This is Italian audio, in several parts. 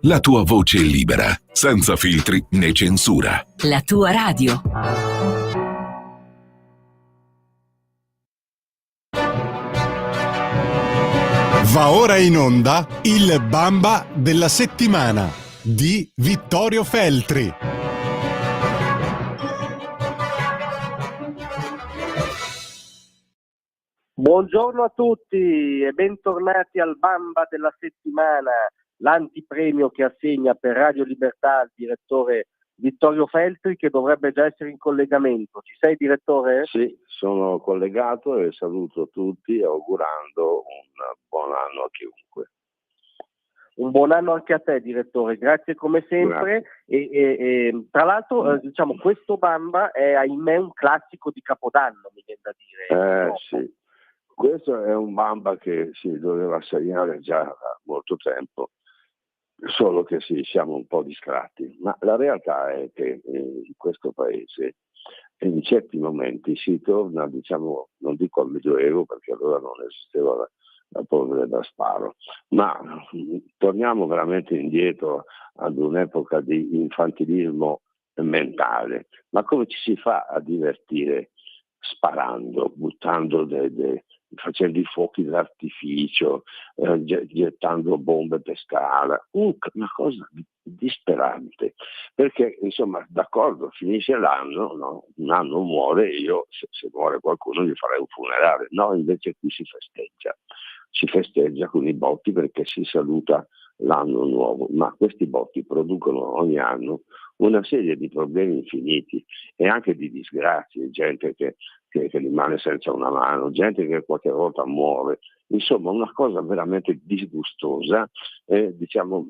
La tua voce libera, senza filtri né censura. La tua radio. Va ora in onda il Bamba della settimana di Vittorio Feltri. Buongiorno a tutti e bentornati al Bamba della settimana, l'antipremio che assegna per Radio Libertà al direttore Vittorio Feltri, che dovrebbe già essere in collegamento. Ci sei, direttore? Sì, sono collegato e saluto tutti augurando un buon anno a chiunque. Un buon anno anche a te, direttore, grazie come sempre. E tra l'altro diciamo, questo Bamba è ahimè un classico di Capodanno, mi viene da dire. Sì, questo è un Bamba che si doveva assegnare già da molto tempo, solo che sì, siamo un po' distratti, ma la realtà è che in questo paese in certi momenti si torna, diciamo, non dico al Medioevo perché allora non esisteva la polvere da sparo, ma torniamo veramente indietro ad un'epoca di infantilismo mentale. Ma come ci si fa a divertire sparando, buttando facendo i fuochi d'artificio, gettando bombe per strada, una cosa disperante, perché insomma d'accordo, finisce l'anno, no? Un anno muore, io se muore qualcuno gli farei un funerale, no, invece qui si festeggia con i botti perché si saluta l'anno nuovo, ma questi botti producono ogni anno una serie di problemi infiniti e anche di disgrazie, gente che rimane senza una mano, gente che qualche volta muore, insomma una cosa veramente disgustosa, diciamo,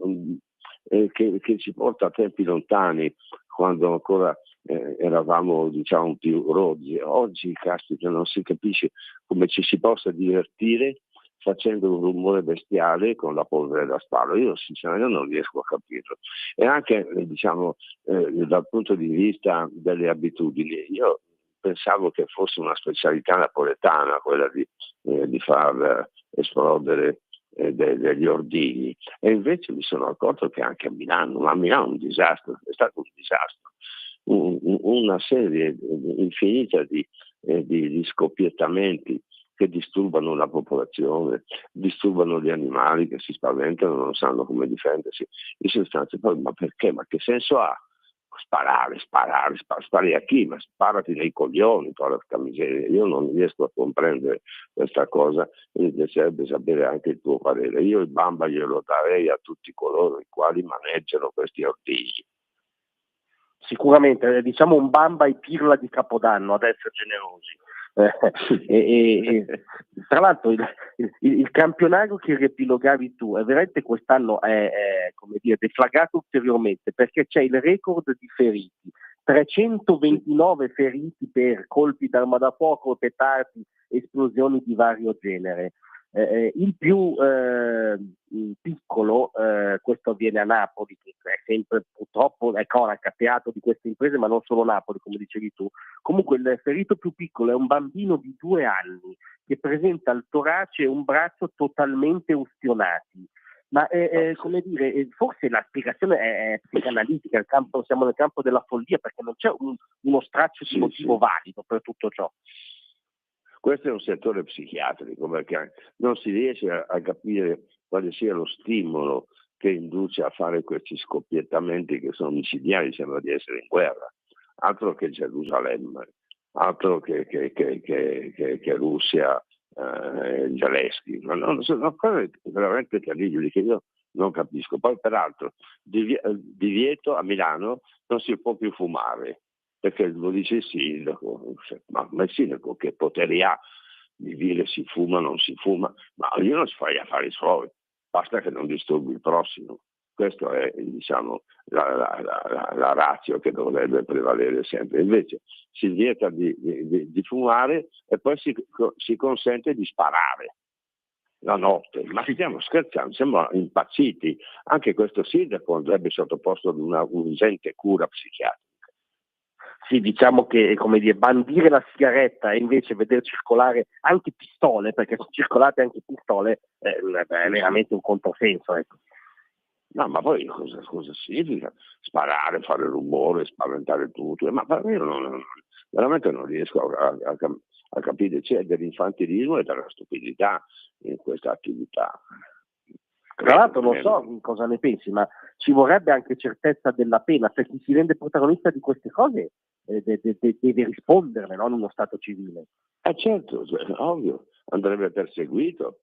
che ci porta a tempi lontani, quando ancora eravamo, diciamo, più rozzi. Oggi, caspita, non si capisce come ci si possa divertire facendo un rumore bestiale con la polvere da sparo. Io sinceramente non riesco a capirlo. E anche diciamo dal punto di vista delle abitudini, io pensavo che fosse una specialità napoletana quella di far esplodere degli ordigni, e invece mi sono accorto che anche a Milano, ma a Milano un disastro, è stato un disastro, una serie infinita di scoppiettamenti che disturbano la popolazione, disturbano gli animali che si spaventano, non sanno come difendersi. In sostanza, poi, ma perché? Ma che senso ha? Spari a chi? Ma sparati nei coglioni, porca miseria. Io non riesco a comprendere questa cosa e mi piacerebbe sapere anche il tuo parere. Io il Bamba glielo darei a tutti coloro i quali maneggiano questi ordigni. Sicuramente, diciamo un Bamba e Pirla di Capodanno, ad essere generosi. Tra l'altro il campionario che riepilogavi tu è veramente quest'anno è come dire, deflagato ulteriormente, perché c'è il record di feriti, 329 feriti per colpi d'arma da fuoco, petardi, esplosioni di vario genere. Il più piccolo, questo avviene a Napoli, che è sempre purtroppo è cronaca, teatro di queste imprese, ma non solo Napoli, come dicevi tu. Comunque il ferito più piccolo è un bambino di 2 anni che presenta al torace un braccio totalmente ustionati. Ma come dire, forse la spiegazione è psicanalitica, siamo nel campo della follia, perché non c'è uno straccio di motivo valido per tutto ciò. Questo è un settore psichiatrico, perché non si riesce a capire quale sia lo stimolo che induce a fare questi scoppiettamenti che sono micidiali, sembra di essere in guerra. Altro che Gerusalemme, altro che Russia, Zelensky. Sono cose veramente terribili che io non capisco. Poi peraltro divieto a Milano non si può più fumare, perché lo dice il sindaco, ma il sindaco che poteri ha di dire si fuma o non si fuma? Ma ognuno si fa gli affari suoi, basta che non disturbi il prossimo. Questa è, diciamo, la ratio che dovrebbe prevalere sempre. Invece si vieta di fumare e poi si consente di sparare la notte. Ma stiamo scherzando, siamo impazziti. Anche questo sindaco andrebbe sottoposto ad una urgente cura psichiatrica. Sì, diciamo che, come dire, bandire la sigaretta e invece vedere circolare anche pistole, perché sono circolate anche pistole, è veramente un controsenso, ecco. No, ma poi cosa significa sparare, fare rumore, spaventare tutto? Ma per me veramente non riesco a capire, c'è dell'infantilismo e della stupidità in questa attività. Tra l'altro non so cosa ne pensi, ma ci vorrebbe anche certezza della pena, cioè chi si rende protagonista di queste cose deve risponderne, no? In uno Stato civile. Certo, cioè, ovvio, andrebbe perseguito.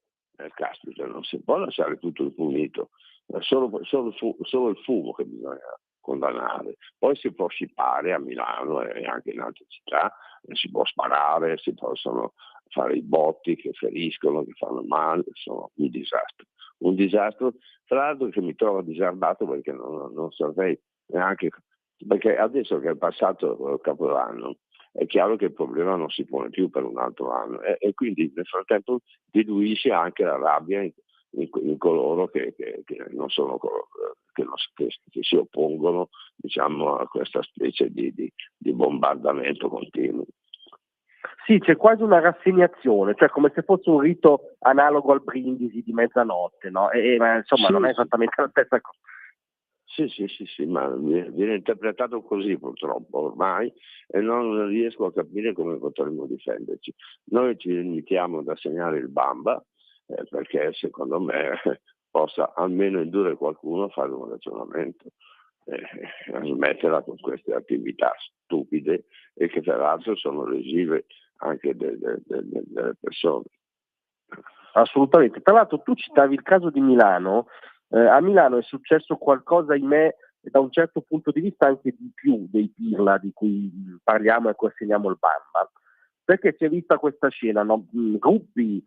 Caspita, non si può lasciare tutto impunito, solo il fumo che bisogna condannare. Poi si può scippare a Milano e anche in altre città, si può sparare, si possono fare i botti che feriscono, che fanno male, insomma, un disastro, tra l'altro che mi trovo disarmato perché non saprei neanche, perché adesso che è passato il Capodanno è chiaro che il problema non si pone più per un altro anno e quindi nel frattempo diluisce anche la rabbia in coloro che non sono che si oppongono, diciamo, a questa specie di bombardamento continuo. Sì, c'è quasi una rassegnazione, cioè come se fosse un rito analogo al brindisi di mezzanotte, no? Ma insomma sì, non è esattamente la stessa cosa. Sì, ma viene interpretato così purtroppo ormai e non riesco a capire come potremmo difenderci. Noi ci limitiamo ad assegnare il Bamba perché secondo me possa almeno indurre qualcuno a fare un ragionamento, a smetterla con queste attività stupide e che peraltro sono lesive anche delle persone. Assolutamente. Tra l'altro tu citavi il caso di Milano, a Milano è successo qualcosa, ahimè, da un certo punto di vista anche di più dei pirla di cui parliamo e a cui assegniamo il Bamba, perché si è vista questa scena, no? Gruppi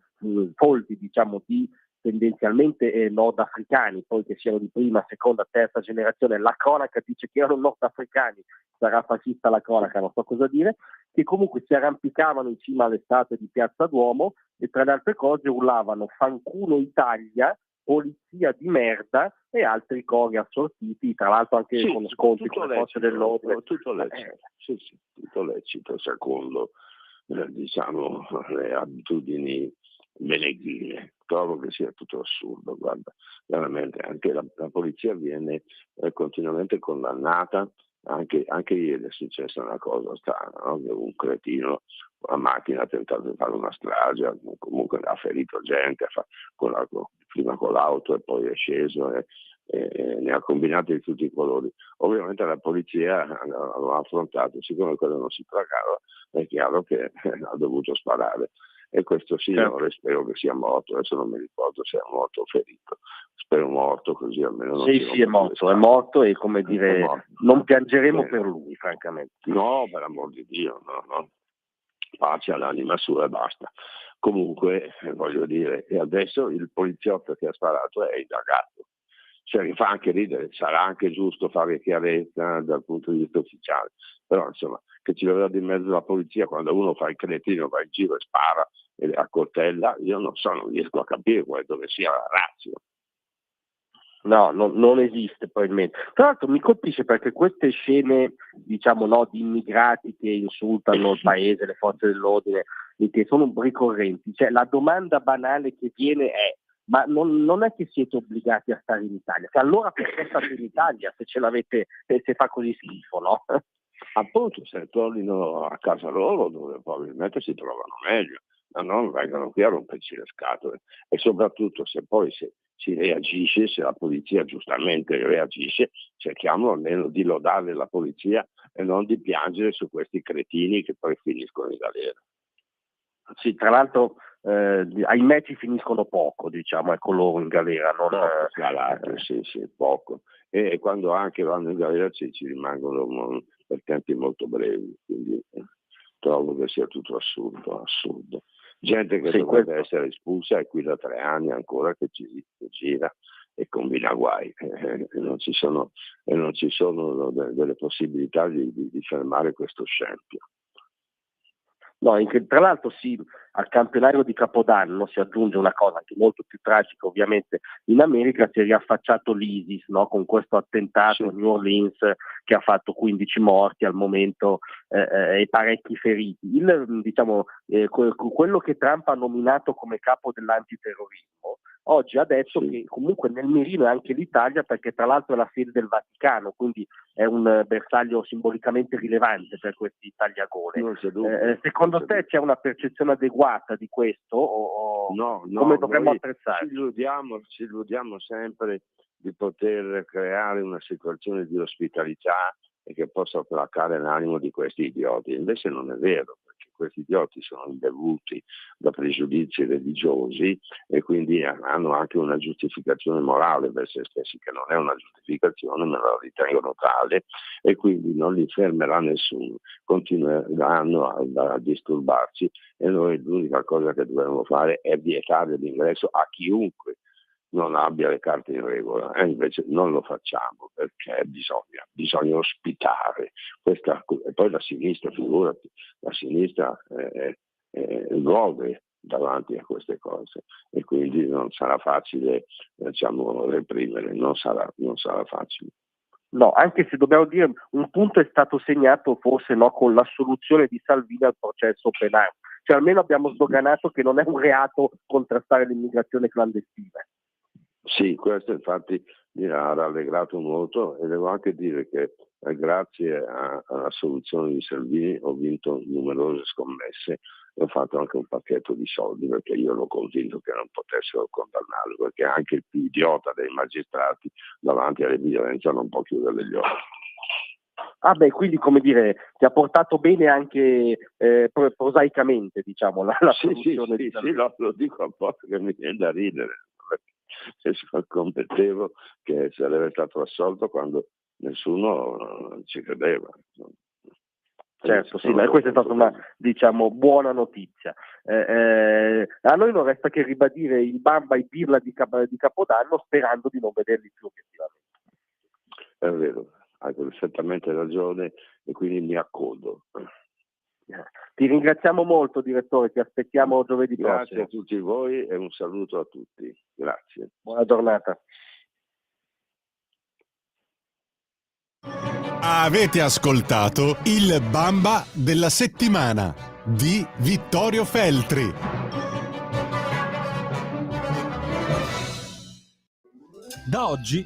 folti, diciamo, di tendenzialmente nordafricani, poi che siano di prima, seconda, terza generazione, la cronaca dice che erano nordafricani, sarà fascista la cronaca, non so cosa dire, che comunque si arrampicavano in cima alle statue di Piazza Duomo e tra le altre cose urlavano fanculo Italia, polizia di merda e altri cori assortiti, tra l'altro anche sì, con scontri con le forze dell'ordine. Tutto lecito, tutto lecito secondo diciamo le abitudini meneghine. Trovo che sia tutto assurdo, guarda, veramente anche la polizia viene continuamente condannata. Anche ieri è successa una cosa strana, no? Un cretino con la macchina ha tentato di fare una strage, comunque ha ferito gente, prima con l'auto e poi è sceso e ne ha combinati di tutti i colori. Ovviamente la polizia l'ha affrontato, siccome quello non si tragava, è chiaro che ha dovuto sparare. E questo signore spero che sia morto, adesso non mi ricordo se è morto o ferito, spero morto così almeno non sì, è morto e come dire non piangeremo per lui francamente. No, per amor di Dio, no. Pace all'anima sua e basta. Comunque voglio dire, e adesso il poliziotto che ha sparato è indagato, cioè mi fa anche ridere, sarà anche giusto fare chiarezza dal punto di vista ufficiale, però insomma che ci deve di mezzo la polizia quando uno fa il cretino, va in giro e spara e accoltella, io non riesco a capire dove sia la razza. No, non esiste probabilmente. Tra l'altro mi colpisce perché queste scene, diciamo, no, di immigrati che insultano il paese, le forze dell'ordine, che sono ricorrenti, cioè la domanda banale che viene è: ma non è che siete obbligati a stare in Italia? Cioè, allora perché state in Italia se ce l'avete, se fa così schifo, no? Appunto, se tornino a casa loro dove probabilmente si trovano meglio, ma non vengono qui a romperci le scatole. E soprattutto se poi si reagisce, se la polizia giustamente reagisce, cerchiamo almeno di lodare la polizia e non di piangere su questi cretini che poi finiscono in galera. Sì, tra l'altro ahimè ci finiscono poco, diciamo, ecco loro in galera. Sì, poco. E quando anche vanno in galera ci rimangono per tempi molto brevi, quindi trovo che sia tutto assurdo. Gente che dovrebbe essere espulsa è qui da 3 anni ancora che gira e combina guai, e non ci sono delle possibilità di fermare questo scempio. No, tra l'altro al campionario di Capodanno si aggiunge una cosa anche molto più tragica, ovviamente in America si è riaffacciato l'ISIS, no? Con questo attentato a New Orleans che ha fatto 15 morti al momento e parecchi feriti. Quello che Trump ha nominato come capo dell'antiterrorismo oggi ha detto Sì. che comunque nel mirino è anche l'Italia, perché tra l'altro è la sede del Vaticano, quindi è un bersaglio simbolicamente rilevante per questi tagliagole. Non c'è dubbio. Secondo Non c'è te c'è una percezione adeguata di questo o No, come dovremmo noi attrezzarci? ci illudiamo sempre di poter creare una situazione di ospitalità e che possa placare l'animo di questi idioti. Invece non è vero, perché questi idioti sono imbevuti da pregiudizi religiosi e quindi hanno anche una giustificazione morale per se stessi, che non è una giustificazione, ma la ritengono tale, e quindi non li fermerà nessuno, continueranno a disturbarci, e noi l'unica cosa che dovremmo fare è vietare l'ingresso a chiunque non abbia le carte in regola, e invece non lo facciamo perché bisogna ospitare e poi la sinistra, figurati, la sinistra nuove davanti a queste cose, e quindi non sarà facile reprimere, non sarà facile. No, anche se dobbiamo dire un punto è stato segnato forse con l'assoluzione di Salvini al processo penale, cioè almeno abbiamo sdoganato che non è un reato contrastare l'immigrazione clandestina. Sì, questo infatti mi ha rallegrato molto, e devo anche dire che grazie alla soluzione di Salvini ho vinto numerose scommesse e ho fatto anche un pacchetto di soldi, perché io ero convinto che non potessero condannarlo, perché anche il più idiota dei magistrati davanti all'evidenza non può chiudere gli occhi. Quindi come dire, ti ha portato bene anche prosaicamente, diciamo, la soluzione di Salvini. Sì, lo dico apposta che mi viene da ridere, perché scommettevo che sarebbe stato assolto quando nessuno ci credeva. Certo, sì, ma questa è stata una, buona notizia. A noi non resta che ribadire il Bamba e Pirla di Capodanno, sperando di non vederli più obiettivamente. È vero, hai perfettamente ragione, e quindi mi accodo. Ti ringraziamo molto, direttore, ti aspettiamo giovedì prossimo. Grazie a tutti voi e un saluto a tutti. Grazie. Buona giornata. Avete ascoltato il Bamba della settimana di Vittorio Feltri. Da oggi